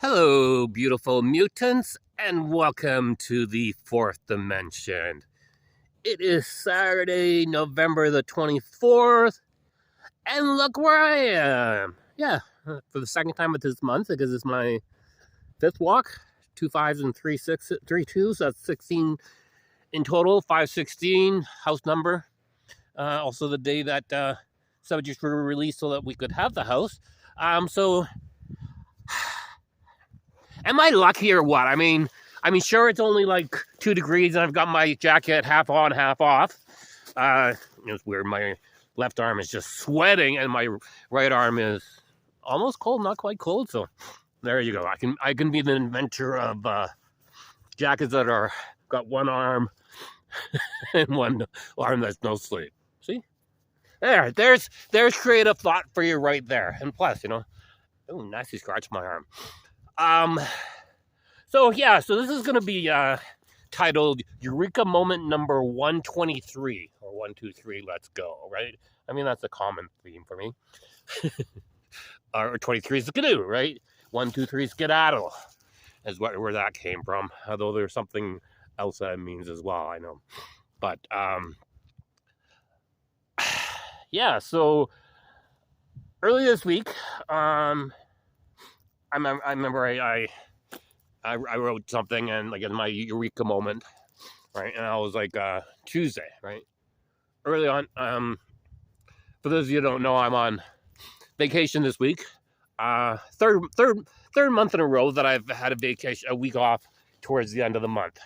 Hello, beautiful mutants, and welcome to the fourth dimension. It is Saturday, November the 24th, and look where I am. Yeah, for the second time of this month, because it's my fifth walk. 2 5s and 3 6, 3 2s, that's 16 in total, 516, house number. Also the day that subjects were released so that we could have the house. So am I lucky or what? I mean, sure, it's only like 2 degrees, and I've got my jacket half on, half off. It's weird. My left arm is just sweating, and my right arm is almost cold, not quite cold. So there you go. I can be the inventor of jackets that are got one arm and one arm that's no sleep. See, there's creative thought for you right there. And plus, oh, nasty scratch my arm. So this is going to be titled Eureka Moment number 123, or 123, let's go, right? I mean, that's a common theme for me. Or 23 is the canoe, right? 1, 2, 3 skedaddle is where that came from, although there's something else that it means as well, I know. But, so early this week, I remember I wrote something, and like in my Eureka moment, right? And I was like Tuesday, right? Early on, for those of you who don't know, I'm on vacation this week. Third month in a row that I've had a week off towards the end of the month,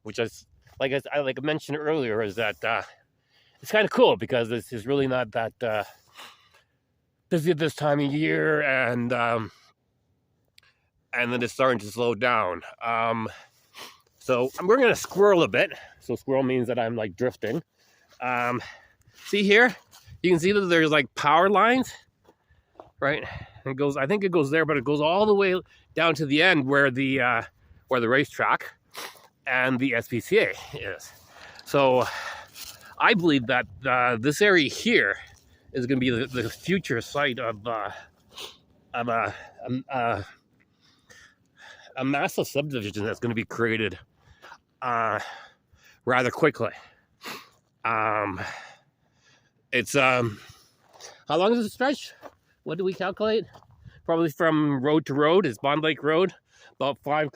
which is like I mentioned earlier, is that it's kind of cool because this is really not that busy at this time of year, and then it's starting to slow down. So we're going to squirrel a bit. So squirrel means that I'm like drifting. See here? You can see that there's like power lines, right? And I think it goes there, but it goes all the way down to the end where the racetrack and the SPCA is. So I believe that this area here is going to be the future site of a massive subdivision that's going to be created rather quickly. It's how long is the stretch? What do we calculate? Probably from road to road. It's Bond Lake Road, about 5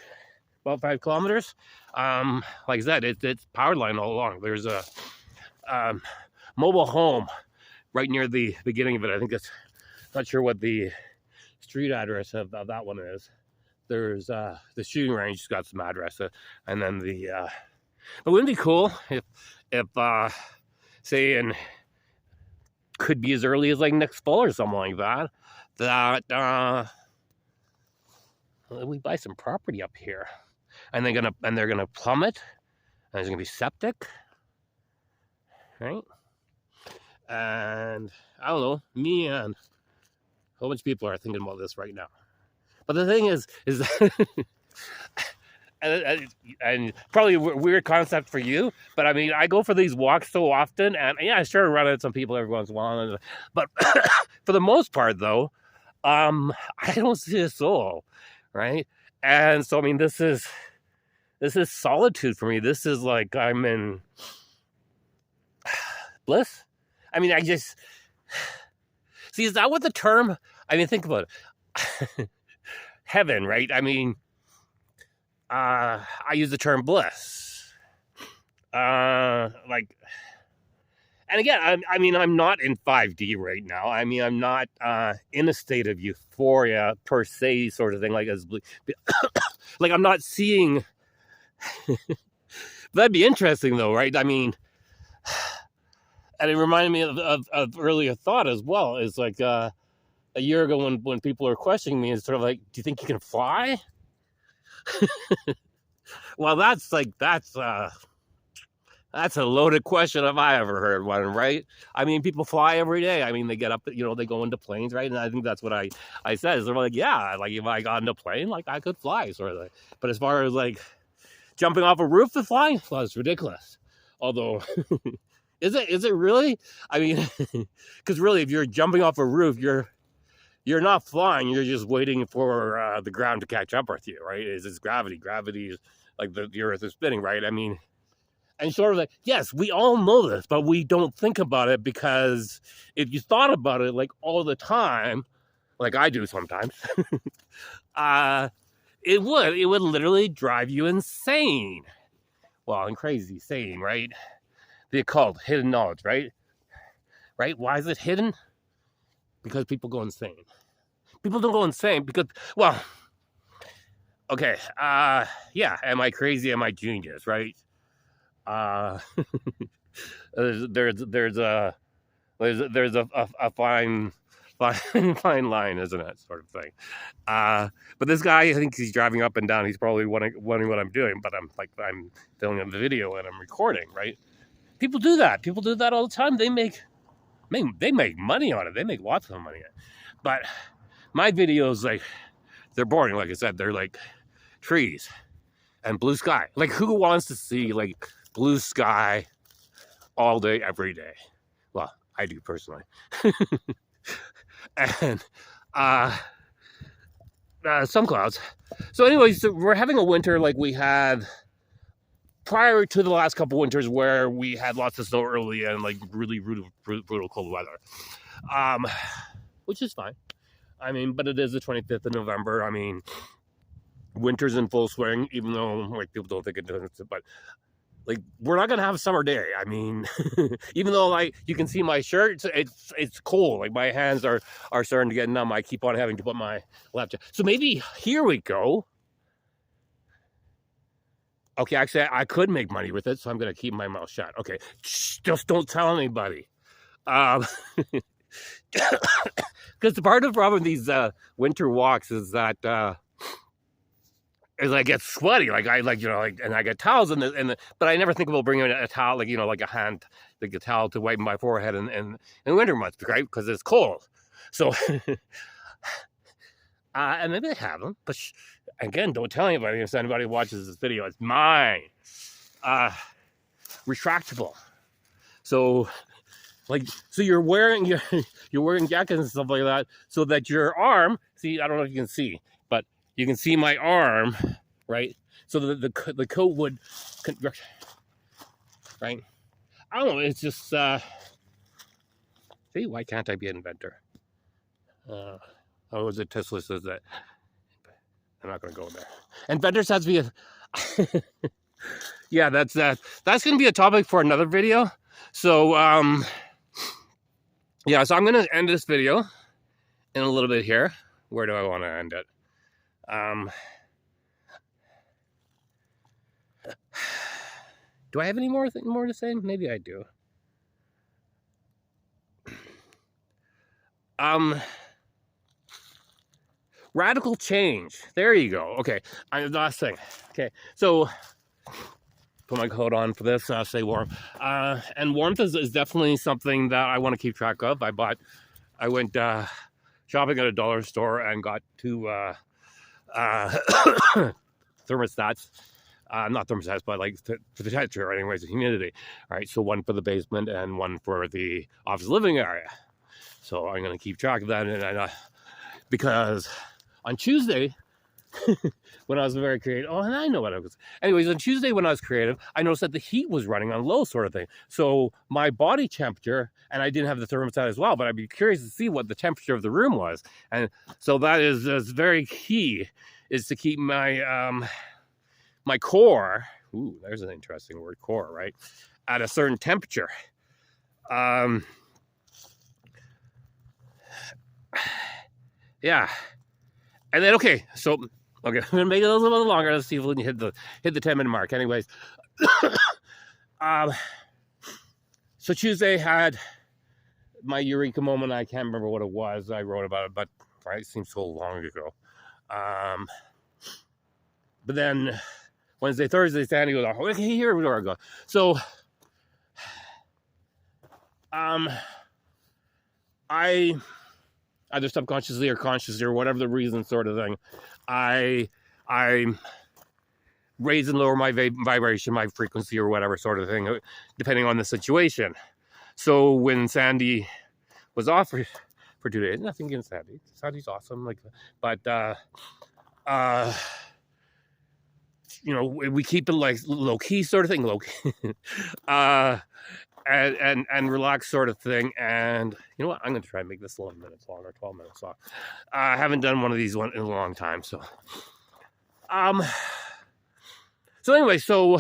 kilometers. Like I said, it's power line all along. There's a mobile home right near the beginning of it. I think it's not sure what the street address of that one is. There's the shooting range has got some address, and then but wouldn't it be cool if say, and could be as early as like next fall or something like that we buy some property up here, and they're gonna plumb it, and there's gonna be septic, right? And I don't know, me and a whole bunch of people are thinking about this right now. But the thing is and probably a weird concept for you, but I mean, I go for these walks so often, and I sure run into some people every once in a while, but for the most part, though, I don't see a soul, right? And so, I mean, this is solitude for me. This is like I'm in bliss. I mean, I just see, is that what the term? I mean, think about it. Heaven, right? I mean, I use the term bliss. And again, I'm not in 5D right now. I mean, I'm not in a state of euphoria per se, sort of thing. Like I'm not seeing. That'd be interesting, though, right? I mean, and it reminded me of earlier thought as well. It's like a year ago when people are questioning me, it's sort of like, do you think you can fly? Well, that's a loaded question if I ever heard one, right? I mean, people fly every day. I mean, they get up, they go into planes, right? And I think that's what I said. Is they're like, yeah, like if I got into a plane, like I could fly, sort of. But as far as like jumping off a roof and flying, well, it's ridiculous. Although, is it really? I mean, because really, if you're jumping off a roof, you're you're not flying. You're just waiting for the ground to catch up with you, right? It's gravity. Gravity is like the Earth is spinning, right? I mean, and sort of like, yes, we all know this, but we don't think about it, because if you thought about it like all the time, like I do sometimes, it would literally drive you insane. Well, and crazy, sane, right? The occult, hidden knowledge, right? Right? Why is it hidden? Because people go insane. People don't go insane because, well, okay, yeah, am I crazy? Am I genius, right? There's a fine line, isn't it, sort of thing. But this guy, I think he's driving up and down. He's probably wondering what I'm doing, but I'm filming a video and I'm recording, right? People do that. People do that all the time. They make money on it. They make lots of money on it. But my videos, like, they're boring. Like I said, they're like trees and blue sky. Like, who wants to see like blue sky all day, every day? Well, I do personally. And some clouds. So anyways, so we're having a winter like we had prior to the last couple winters, where we had lots of snow early and like really brutal cold weather, which is fine. I mean, but it is the 25th of November. I mean, winter's in full swing, even though like people don't think it does. But like, we're not gonna have a summer day. I mean, even though like you can see my shirt, it's cold. Like, my hands are starting to get numb. I keep on having to put my laptop. So maybe here we go. Okay, actually, I could make money with it, so I'm gonna keep my mouth shut. Okay, just don't tell anybody. Because the part of the problem with these winter walks is that is I get sweaty, like and I get towels but I never think about bringing a towel, like, like a hand, like a towel to wipe my forehead in winter months, right? Because it's cold. So, and maybe they have them, but again, don't tell anybody. If anybody watches this video, it's mine. Retractable. So, like, so you're wearing jackets and stuff like that, so that your arm. See, I don't know if you can see, but you can see my arm, right? So the coat would, right? I don't know. It's just, see, why can't I be an inventor? Was it Tesla says that? I'm not going to go there. Inventors has to be a. Yeah, that's going to be a topic for another video. So, yeah, so I'm going to end this video in a little bit here. Where do I want to end it? Do I have any more to say? Maybe I do. Radical change. There you go. Okay, last thing. Okay, so put my coat on for this. Stay warm. And warmth is definitely something that I want to keep track of. I went shopping at a dollar store and got two thermostats. Not thermostats, but like for the temperature, anyways, the humidity. All right, so one for the basement and one for the office living area. So I'm going to keep track of that, and because on Tuesday, when I was very creative, and I know what I was. Anyways, on Tuesday when I was creative, I noticed that the heat was running on low, sort of thing. So my body temperature, and I didn't have the thermostat as well, but I'd be curious to see what the temperature of the room was. And so that is very key, is to keep my my core. Ooh, there's an interesting word, core, right? At a certain temperature. Yeah. And then, okay, I'm gonna make it a little bit longer. Let's see if we can hit the 10-minute mark. Anyways, so Tuesday had my Eureka moment. I can't remember what it was. I wrote about it, but right, it seems so long ago. But then Wednesday, Thursday, Sandy goes, okay, here we go. So, I either subconsciously or consciously or whatever the reason, sort of thing, I raise and lower my vibration, my frequency, or whatever sort of thing, depending on the situation. So when Sandy was off for for 2 days. Nothing against Sandy. Sandy's awesome. Like, but you know, we keep it like low key sort of thing, low key, and relaxed sort of thing. And you know what? I'm gonna try and make this 11 minutes long or 12 minutes long. I haven't done one of these in a long time, so anyway, so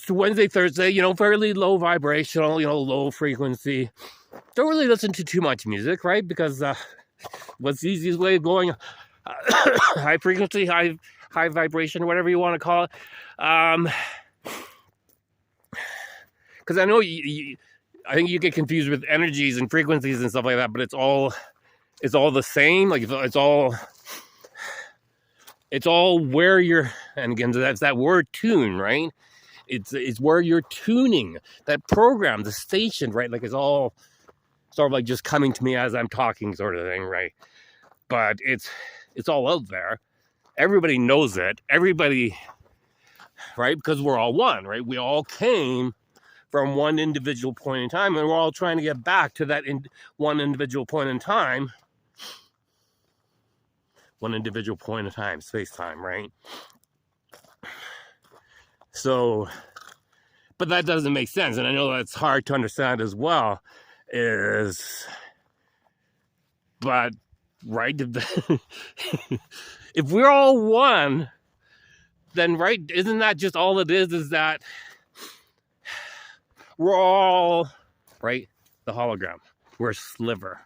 Wednesday, Thursday, you know, fairly low vibrational, you know, low frequency. Don't really listen to too much music, right? Because what's the easiest way of going high frequency, high vibration, whatever you want to call it. Because I know I think you get confused with energies and frequencies and stuff like that, but it's all the same. Like it's all where you're, and again, that's that word tune, right? It's where you're tuning that program, the station, right? Like it's all sort of like just coming to me as I'm talking, sort of thing, right? But it's all out there. Everybody knows it. Everybody, right? Because we're all one, right? We all came from one individual point in time, and we're all trying to get back to that one individual point in time. One individual point in time, space-time, right? So, but that doesn't make sense, and I know that's hard to understand as well, but, right, if we're all one, then, right, isn't that just all it is that we're all, right, the hologram, we're a sliver,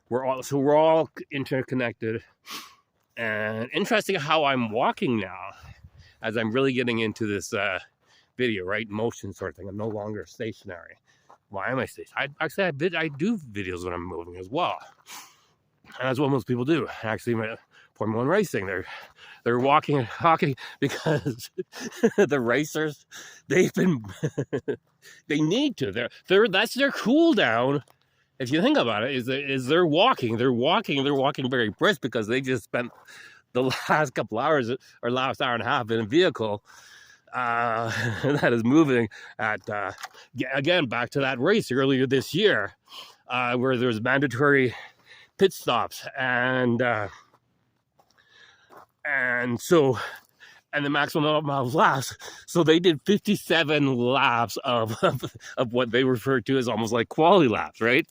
we're all interconnected. And interesting how I'm walking now, as I'm really getting into this video, right? Motion sort of thing. I'm no longer stationary. Why am I stationary? I do videos when I'm moving as well. And that's what most people do. Actually, my Formula 1 racing, they're walking and talking because the racers, they need to. That's their cool down. If you think about it, is they're walking very brisk because they just spent the last couple hours or last hour and a half in a vehicle that is moving at, again, back to that race earlier this year where there was mandatory pit stops and the maximum amount of laps. So they did 57 laps of what they refer to as almost like quality laps, right?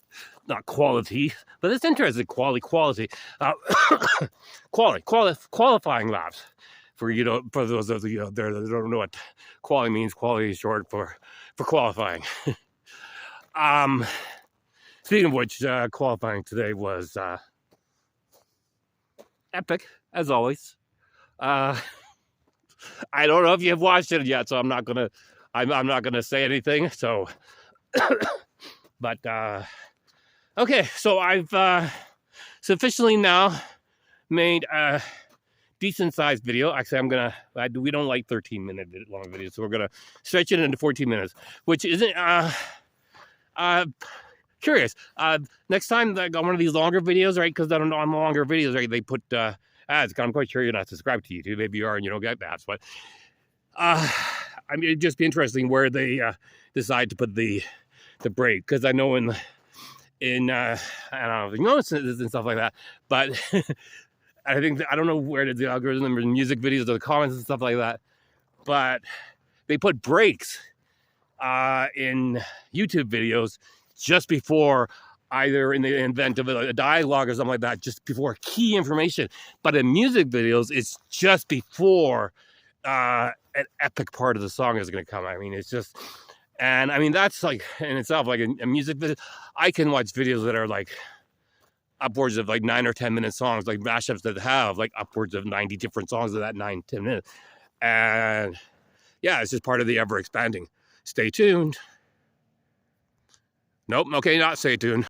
Not quality, but it's interesting. Quality. Qualifying laps. For those of you out there that don't know what quality means, quality is short for qualifying. Speaking of which, qualifying today was epic, as always. I don't know if you've watched it yet, so I'm not gonna say anything. So, but okay. So I've sufficiently now made a decent sized video. Actually, we don't like 13-minute long videos, so we're gonna stretch it into 14 minutes, which isn't curious. Next time I got one of these longer videos, right? Because on longer videos, right, they put ads. I'm quite sure you're not subscribed to YouTube. Maybe you are and you don't get ads, but I mean, it'd just be interesting where they decide to put the break, because I know in I don't know if you notice and stuff like that, but I don't know where the algorithm in music videos or the comments and stuff like that, but they put breaks in YouTube videos just before, either in the event of a dialogue or something like that, just before key information. But in music videos, it's just before an epic part of the song is going to come. I mean, it's just, and I mean, that's like in itself, like a music video. I can watch videos that are like upwards of like 9 or 10 minute songs, like mashups that have like upwards of 90 different songs of that 9-10 minutes. And yeah, it's just part of the ever expanding. Stay tuned. Nope. Okay, not stay tuned.